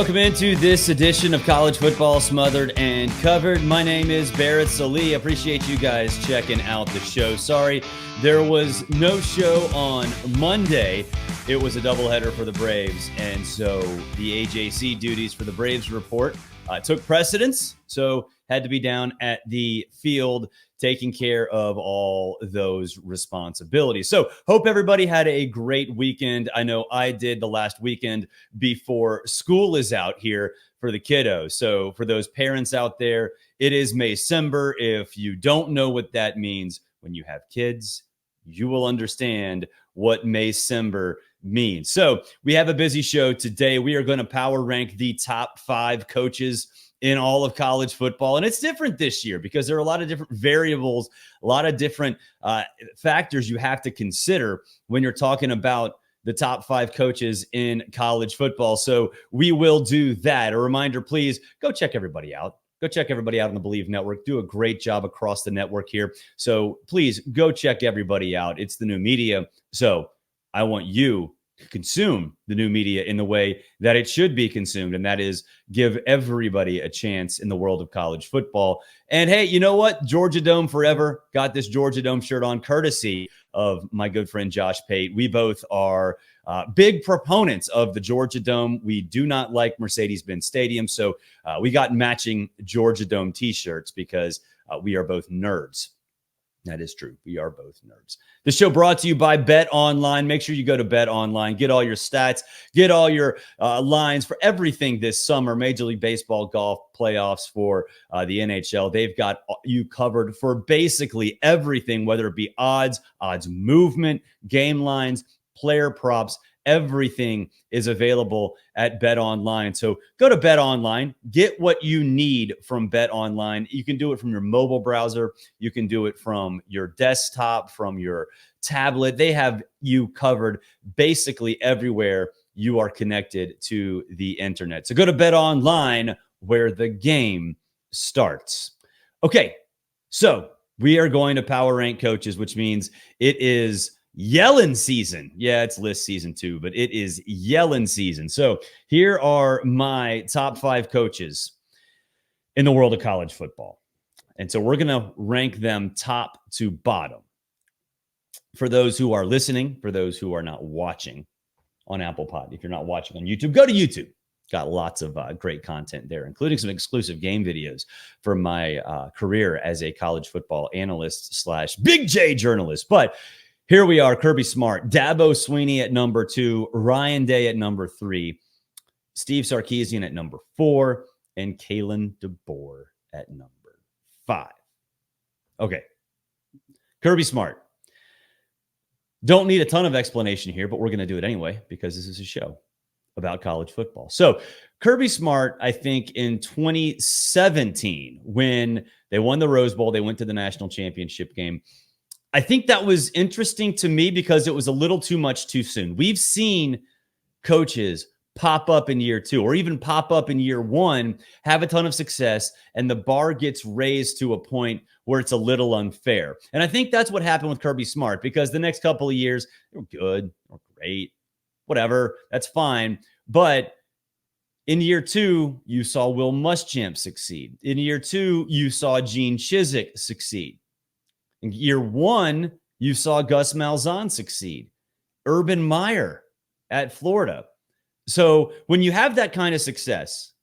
Welcome into this edition of College Football Smothered and Covered. My name is Barrett Sallee. Appreciate you guys checking out the show. Sorry, there was no show on Monday. It was a doubleheader for the Braves, and so the AJC duties for the Braves report took precedence, so had to be down at the field taking care of all those responsibilities. So hope everybody had a great weekend. I know I did the last weekend before school is out here for the kiddos. So for those parents out there, it is Maycember. If you don't know what that means, when you have kids, you will understand what Maycember means. So we have a busy show today. We are going to power rank the top 5 coaches in all of college football. And it's different this year because there are a lot of different variables, a lot of different factors you have to consider when you're talking about the top 5 coaches in college football. So we will do that. A reminder, please go check everybody out. Go check everybody out on the Believe Network. Do a great job across the network here. So please go check everybody out. It's the new media. So I want you to consume the new media in the way that it should be consumed, and that is give everybody a chance in the world of college football. And hey, you know what? Georgia Dome forever. Got this Georgia Dome shirt on courtesy of my good friend Josh Pate. We both are big proponents of the Georgia Dome. We do not like Mercedes-Benz Stadium, so we got matching Georgia Dome t-shirts because we are both nerds. That is true. We are both nerds. The show brought to you by BetOnline. Make sure you go to BetOnline. Get all your stats. Get all your lines for everything this summer. Major League Baseball, golf, playoffs for the NHL. They've got you covered for basically everything, whether it be odds movement, game lines, player props. Everything is available at BetOnline. So go to BetOnline, get what you need from BetOnline. You can do it from your mobile browser. You can do it from your desktop, from your tablet. They have you covered basically everywhere you are connected to the internet. So go to BetOnline where the game starts. Okay, so we are going to power rank coaches, which means it is yelling season. Yeah, it's list season too, but it is yelling season. So here are my top 5 coaches in the world of college football. And so we're going to rank them top to bottom. For those who are listening, for those who are not watching on Apple Pod, if you're not watching on YouTube, go to YouTube. Got lots of great content there, including some exclusive game videos from my career as a college football analyst / Big J journalist. But here we are, Kirby Smart, Dabo Swinney at number 2, Ryan Day at number 3, Steve Sarkisian at number 4, and Kalen DeBoer at number 5. Okay, Kirby Smart. Don't need a ton of explanation here, but we're going to do it anyway because this is a show about college football. So Kirby Smart, I think in 2017, when they won the Rose Bowl, they went to the national championship game. I think that was interesting to me because it was a little too much too soon. We've seen coaches pop up in year 2 or even pop up in year 1, have a ton of success, and the bar gets raised to a point where it's a little unfair. And I think that's what happened with Kirby Smart because the next couple of years, they were good or great, whatever, that's fine. But in year 2, you saw Will Muschamp succeed. In year 2, you saw Gene Chizik succeed. In year 1, you saw Gus Malzahn succeed. Urban Meyer at Florida. So when you have that kind of success,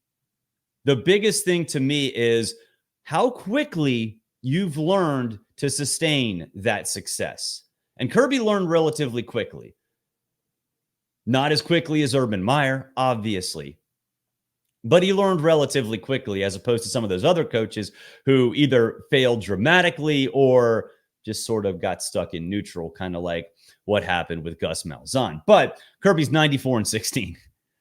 the biggest thing to me is how quickly you've learned to sustain that success. And Kirby learned relatively quickly. Not as quickly as Urban Meyer, obviously. But he learned relatively quickly as opposed to some of those other coaches who either failed dramatically or just sort of got stuck in neutral, kind of like what happened with Gus Malzahn. But Kirby's 94-16.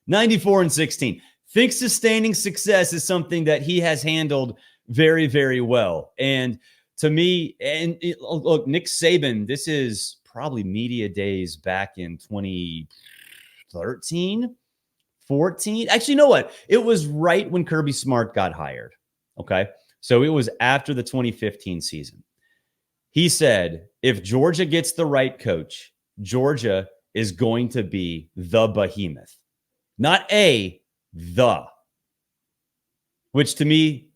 94-16. Think sustaining success is something that he has handled very, very well. And to me, look, Nick Saban, this is probably media days back in 2013. 14. Actually, you know what? It was right when Kirby Smart got hired. Okay. So it was after the 2015 season. He said, if Georgia gets the right coach, Georgia is going to be the behemoth. Not a which to me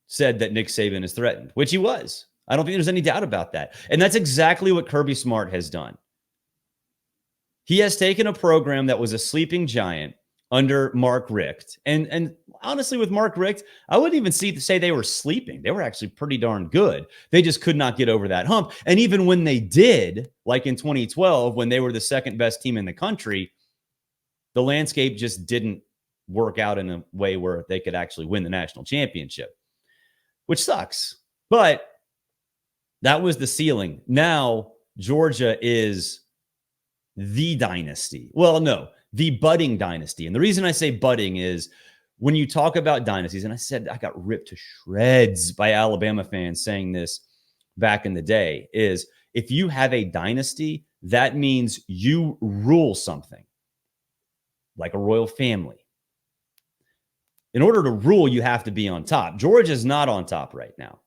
said that Nick Saban is threatened, which he was. I don't think there's any doubt about that. And that's exactly what Kirby Smart has done. He has taken a program that was a sleeping giant under Mark Richt. And honestly, with Mark Richt, I wouldn't even say they were sleeping. They were actually pretty darn good. They just could not get over that hump. And even when they did, like in 2012, when they were the second best team in the country, the landscape just didn't work out in a way where they could actually win the national championship, which sucks. But that was the ceiling. Now, Georgia is the dynasty. Well, no, the budding dynasty. And the reason I say budding is when you talk about dynasties, and I said I got ripped to shreds by Alabama fans saying this back in the day, is if you have a dynasty, that means you rule something like a royal family. In order to rule, you have to be on top. Georgia's not on top right now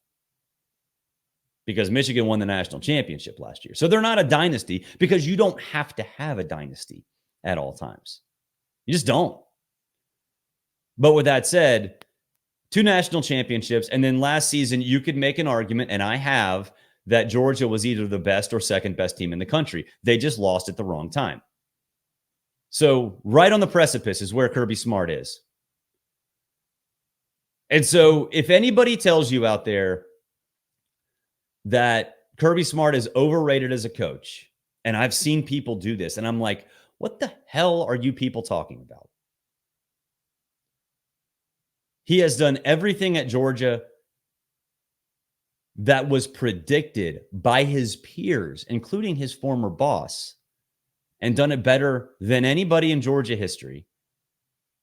because Michigan won the national championship last year. So they're not a dynasty because you don't have to have a dynasty at all times. You just don't. But with that said, 2 national championships, and then last season you could make an argument, and I have, that Georgia was either the best or second best team in the country. They just lost at the wrong time. So right on the precipice is where Kirby Smart is. And so if anybody tells you out there that Kirby Smart is overrated as a coach, and I've seen people do this, and I'm like, what the hell are you people talking about? He has done everything at Georgia that was predicted by his peers, including his former boss, and done it better than anybody in Georgia history.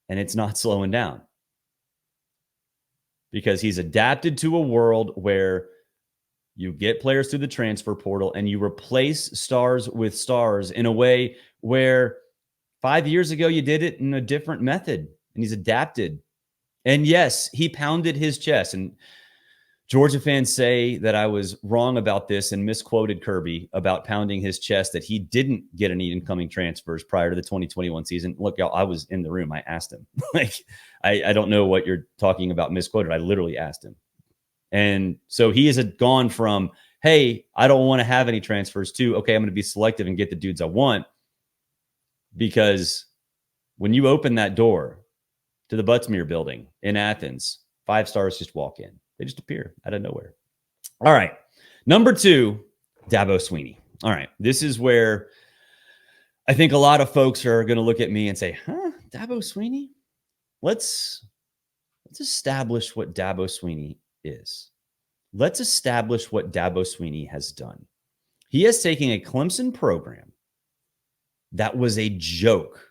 And it's not slowing down because he's adapted to a world where you get players through the transfer portal and you replace stars with stars in a way where 5 years ago you did it in a different method, and he's adapted. And yes, he pounded his chest. And Georgia fans say that I was wrong about this and misquoted Kirby about pounding his chest, that he didn't get any incoming transfers prior to the 2021 season. Look, y'all, I was in the room. I asked him. I don't know what you're talking about misquoted. I literally asked him. And so he has gone from, hey, I don't want to have any transfers, to, okay, I'm going to be selective and get the dudes I want. Because when you open that door to the Buttsmere building in Athens, 5 stars just walk in. They just appear out of nowhere. All right. Number 2, Dabo Swinney. All right. This is where I think a lot of folks are going to look at me and say, Dabo Swinney? Let's establish what Dabo Swinney is. Let's establish what Dabo Swinney has done. He has taken a Clemson program that was a joke.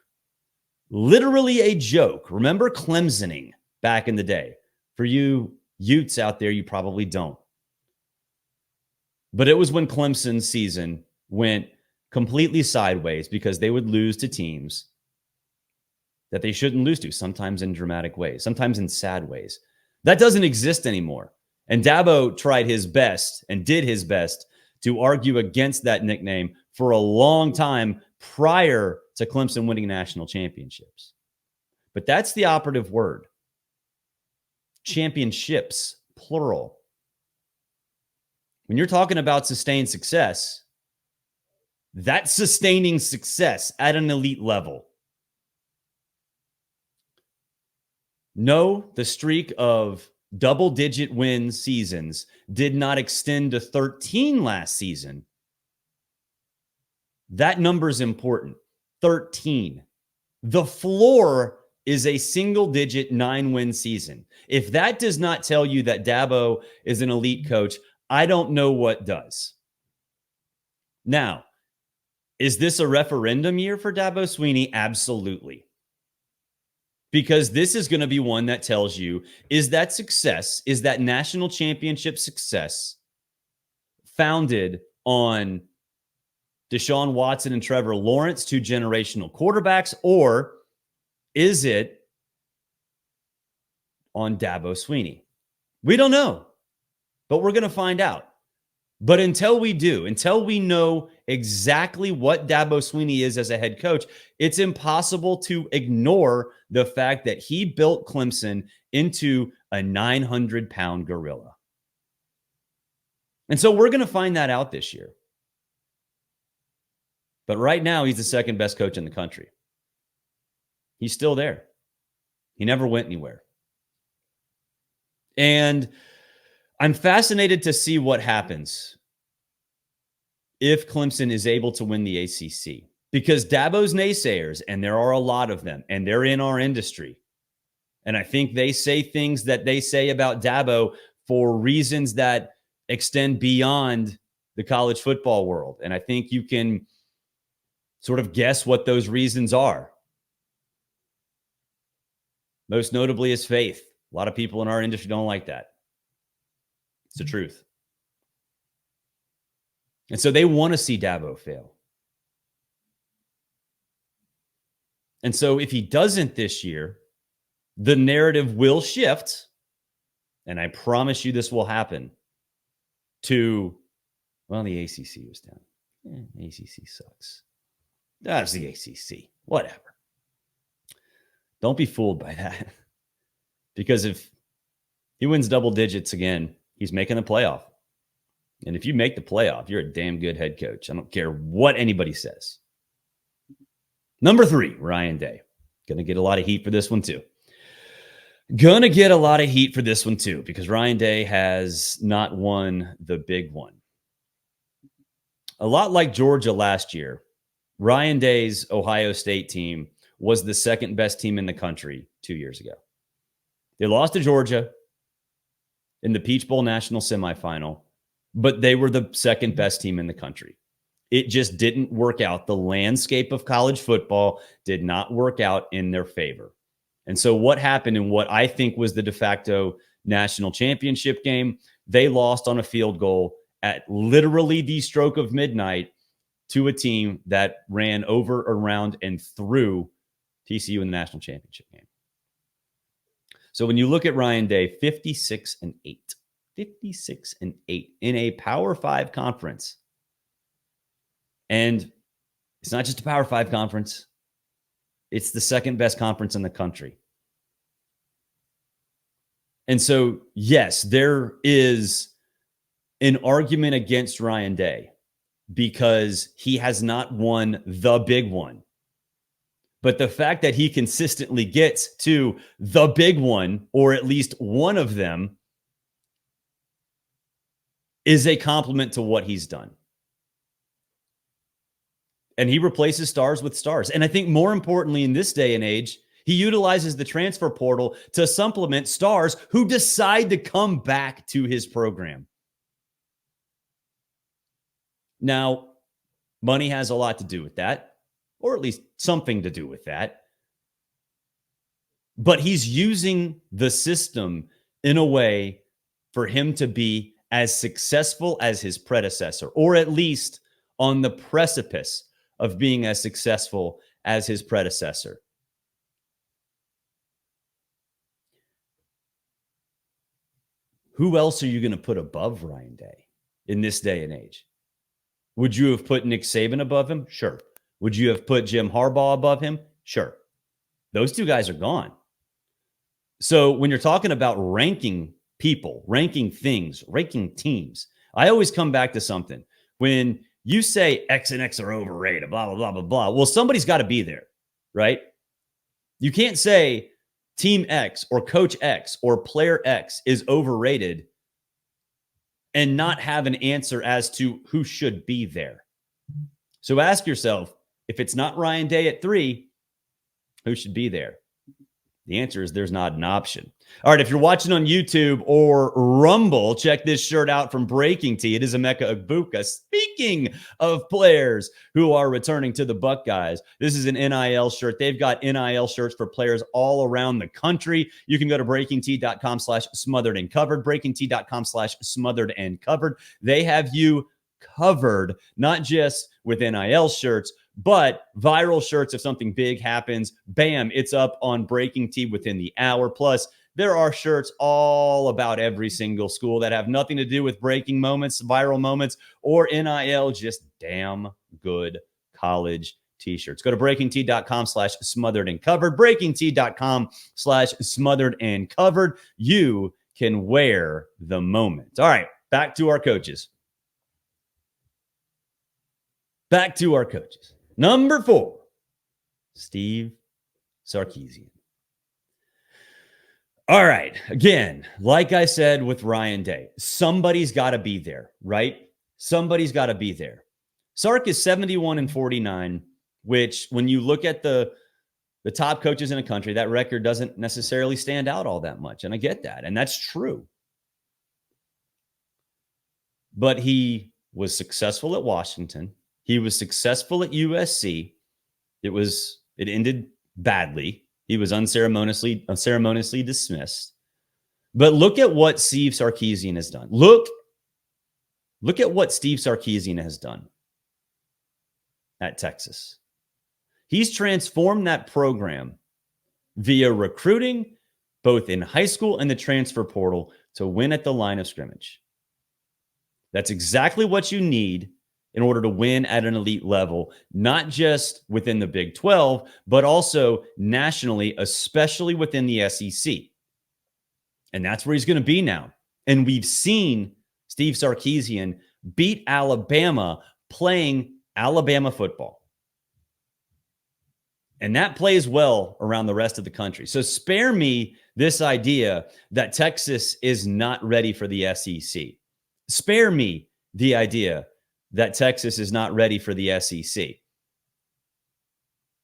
Literally a joke. Remember Clemsoning back in the day? For you Utes out there, you probably don't. But it was when Clemson's season went completely sideways because they would lose to teams that they shouldn't lose to, sometimes in dramatic ways, sometimes in sad ways. That doesn't exist anymore. And Dabo tried his best and did his best to argue against that nickname for a long time prior to Clemson winning national championships. But that's the operative word. Championships, plural. When you're talking about sustained success, that's sustaining success at an elite level. No, the streak of double-digit win seasons did not extend to 13 last season. That number is important. 13. The floor is a single-digit 9-win season. If that does not tell you that Dabo is an elite coach, I don't know what does. Now, is this a referendum year for Dabo Swinney? Absolutely. Because this is going to be one that tells you, is that success, is that national championship success founded on Deshaun Watson and Trevor Lawrence, 2 generational quarterbacks, or is it on Dabo Swinney? We don't know, but we're going to find out. But until we do, until we know exactly what Dabo Swinney is as a head coach, it's impossible to ignore the fact that he built Clemson into a 900-pound gorilla. And so we're going to find that out this year. But right now, he's the second best coach in the country. He's still there. He never went anywhere. And I'm fascinated to see what happens if Clemson is able to win the ACC. Because Dabo's naysayers, and there are a lot of them, and they're in our industry. And I think they say things that they say about Dabo for reasons that extend beyond the college football world. And I think you can sort of guess what those reasons are. Most notably is faith. A lot of people in our industry don't like that. It's the truth. And so they want to see Dabo fail. And so if he doesn't this year, the narrative will shift, and I promise you this will happen, to, well, the ACC was down. ACC sucks. That's the ACC. Whatever. Don't be fooled by that. Because if he wins double digits again, he's making the playoff. And if you make the playoff, you're a damn good head coach. I don't care what anybody says. Number 3, Ryan Day. Going to get a lot of heat for this one too. Because Ryan Day has not won the big one. A lot like Georgia last year, Ryan Day's Ohio State team was the second best team in the country 2 years ago. They lost to Georgia in the Peach Bowl National Semifinal, but they were the second best team in the country. It just didn't work out. The landscape of college football did not work out in their favor. And so what happened in what I think was the de facto national championship game, they lost on a field goal at literally the stroke of midnight to a team that ran over, around, and through TCU in the national championship game. So when you look at Ryan Day, 56-8 in a Power 5 conference. And it's not just a Power 5 conference. It's the second best conference in the country. And so, yes, there is an argument against Ryan Day because he has not won the big one. But the fact that he consistently gets to the big one, or at least one of them, is a compliment to what he's done. And he replaces stars with stars. And I think more importantly, in this day and age, he utilizes the transfer portal to supplement stars who decide to come back to his program. Now, money has a lot to do with that, or at least something to do with that. But he's using the system in a way for him to be as successful as his predecessor, or at least on the precipice of being as successful as his predecessor. Who else are you going to put above Ryan Day in this day and age? Would you have put Nick Saban above him? Sure. Would you have put Jim Harbaugh above him? Sure. Those two guys are gone. So when you're talking about ranking people, ranking things, ranking teams, I always come back to something. When you say X and X are overrated, blah, blah, blah, blah, blah. Well, somebody's got to be there, right? You can't say Team X or Coach X or Player X is overrated and not have an answer as to who should be there. So ask yourself, if it's not Ryan Day at 3, who should be there? The answer is there's not an option. All right, if you're watching on YouTube or Rumble, check this shirt out from Breaking Tea. It is Emeka Egbuka. Speaking of players who are returning to the Buckeyes, this is an NIL shirt. They've got NIL shirts for players all around the country. You can go to breakingtea.com/smotheredandcovered, breakingtea.com/smotheredandcovered. They have you covered, not just with NIL shirts, but viral shirts. If something big happens, bam, it's up on Breaking Tea within the hour. Plus, There are shirts all about every single school that have nothing to do with breaking moments, viral moments, or NIL, just damn good college t-shirts. Go to breakingt.com/smothered and covered, breakingt.com/smothered and covered. You can wear the moment. All right, back to our coaches. Number 4, Steve Sarkisian. All right. Again, like I said with Ryan Day, somebody's got to be there, right? Somebody's got to be there. Sark is 71-49, which when you look at the top coaches in the country, that record doesn't necessarily stand out all that much. And I get that. And that's true. But he was successful at Washington. He was successful at USC. It ended badly. He was unceremoniously dismissed. But look at what Steve Sarkisian has done. Look at what Steve Sarkisian has done at Texas. He's transformed that program via recruiting, both in high school and the transfer portal, to win at the line of scrimmage. That's exactly what you need in order to win at an elite level, not just within the Big 12, but also nationally, especially within the SEC. And that's where he's going to be now. And we've seen Steve Sarkisian beat Alabama playing Alabama football. And that plays well around the rest of the country. So spare me this idea that Texas is not ready for the SEC. Spare me the idea that Texas is not ready for the SEC.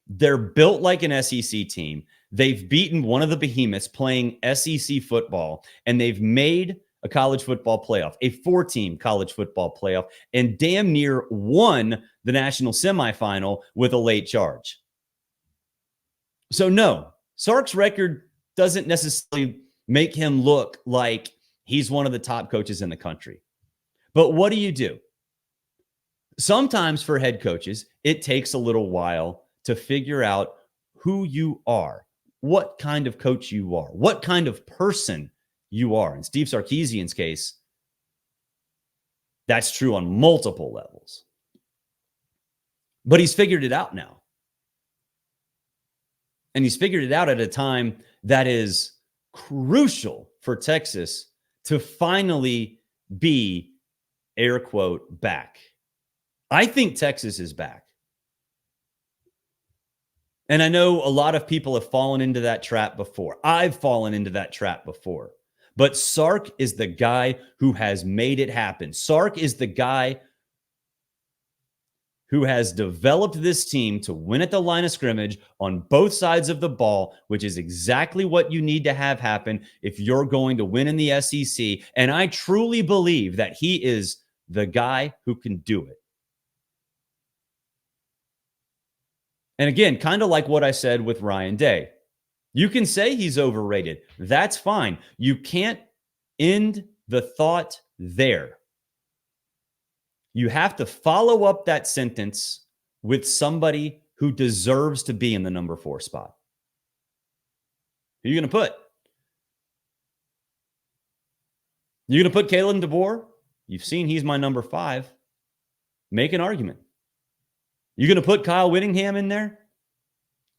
They're built like an SEC team. They've beaten one of the behemoths playing SEC football, and they've made a college football playoff, a 4-team college football playoff, and damn near won the national semifinal with a late charge. So no, Sark's record doesn't necessarily make him look like he's one of the top coaches in the country. But what do? Sometimes for head coaches, it takes a little while to figure out who you are, what kind of coach you are, what kind of person you are. In Steve Sarkisian's case, that's true on multiple levels. But he's figured it out now. And he's figured it out at a time that is crucial for Texas to finally be, air quote, back. I think Texas is back. And I know a lot of people have fallen into that trap before. I've fallen into that trap before. But Sark is the guy who has made it happen. Sark is the guy who has developed this team to win at the line of scrimmage on both sides of the ball, which is exactly what you need to have happen if you're going to win in the SEC. And I truly believe that he is the guy who can do it. And again, kind of like what I said with Ryan Day. You can say he's overrated. That's fine. You can't end the thought there. You have to follow up that sentence with somebody who deserves to be in the number 4 spot. Who are you going to put? You're going to put Kalen DeBoer? You've seen he's my number 5. Make an argument. You're going to put Kyle Whittingham in there?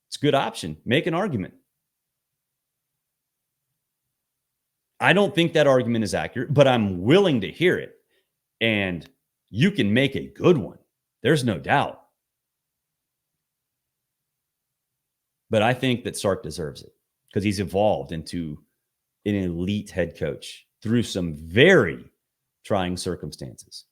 It's a good option. Make an argument. I don't think that argument is accurate, but I'm willing to hear it. And you can make a good one. There's no doubt. But I think that Sark deserves it because he's evolved into an elite head coach through some very trying circumstances.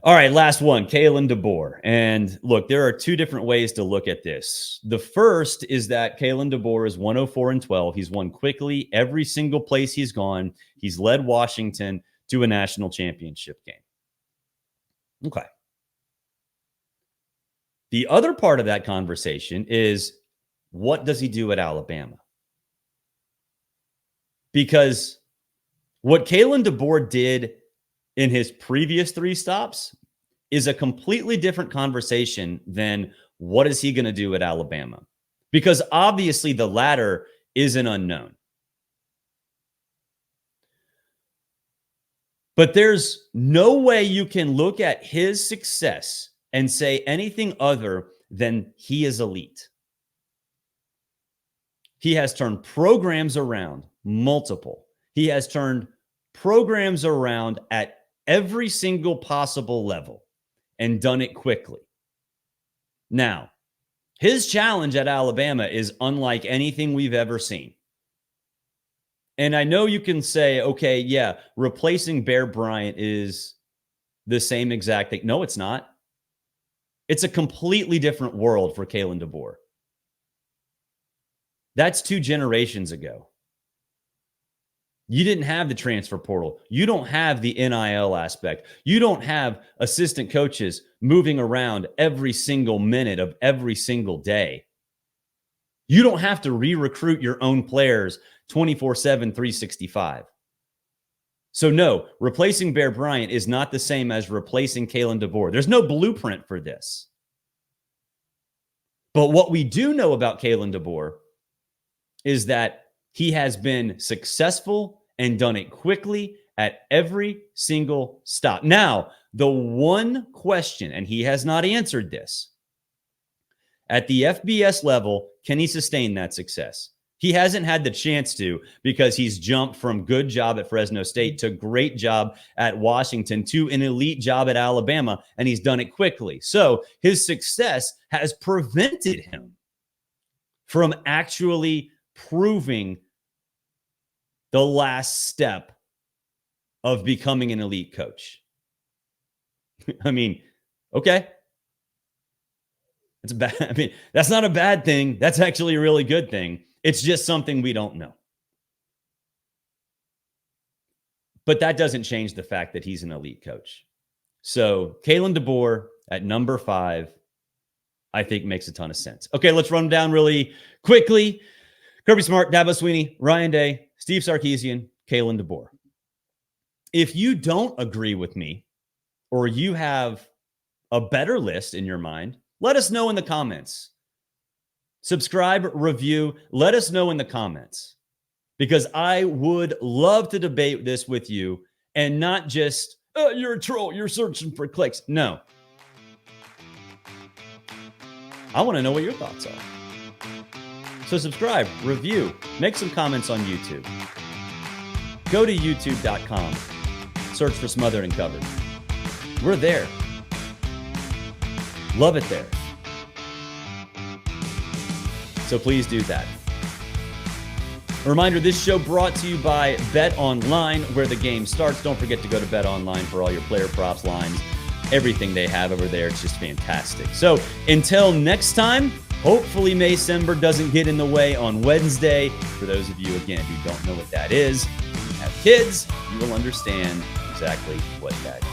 All right, last one, Kalen DeBoer. And look, there are 2 different ways to look at this. The first is that Kalen DeBoer is 104-12. He's won quickly every single place he's gone. He's led Washington to a national championship game. Okay. The other part of that conversation is, what does he do at Alabama? Because what Kalen DeBoer did in his previous 3 stops is a completely different conversation than what is he going to do at Alabama? Because obviously the latter is an unknown. But there's no way you can look at his success and say anything other than he is elite. He has turned programs around, multiple. He has turned programs around at every single possible level and done it quickly. Now, his challenge at Alabama is unlike anything we've ever seen. And I know you can say, okay, yeah, replacing Bear Bryant is the same exact thing. No, it's not. It's a completely different world for Kalen DeBoer. That's 2 generations ago. You didn't have the transfer portal. You don't have the NIL aspect. You don't have assistant coaches moving around every single minute of every single day. You don't have to re-recruit your own players 24/7, 365. So no, replacing Bear Bryant is not the same as replacing Kalen DeBoer. There's no blueprint for this. But what we do know about Kalen DeBoer is that he has been successful and done it quickly at every single stop. Now, the one question, and he has not answered this, at the FBS level, can he sustain that success? He hasn't had the chance to because he's jumped from good job at Fresno State to great job at Washington to an elite job at Alabama, and he's done it quickly. So his success has prevented him from actually proving the last step of becoming an elite coach. I mean, okay. It's bad. I mean, that's not a bad thing. That's actually a really good thing. It's just something we don't know. But that doesn't change the fact that he's an elite coach. So Kalen DeBoer at number 5, I think makes a ton of sense. Okay, let's run them down really quickly. Kirby Smart, Dabo Swinney, Ryan Day, Steve Sarkisian, Kalen DeBoer. If you don't agree with me or you have a better list in your mind, let us know in the comments. Subscribe, review, let us know in the comments because I would love to debate this with you and not just, oh, you're a troll, you're searching for clicks. No. I want to know what your thoughts are. So subscribe, review, make some comments on YouTube. Go to youtube.com, search for Smothered and Covered. We're there. Love it there. So please do that. A reminder, this show brought to you by BetOnline, where the game starts. Don't forget to go to BetOnline for all your player props, lines, everything they have over there. It's just fantastic. So until next time, hopefully Maycember doesn't get in the way on Wednesday. For those of you, again, who don't know what that is, if you have kids, you will understand exactly what that is.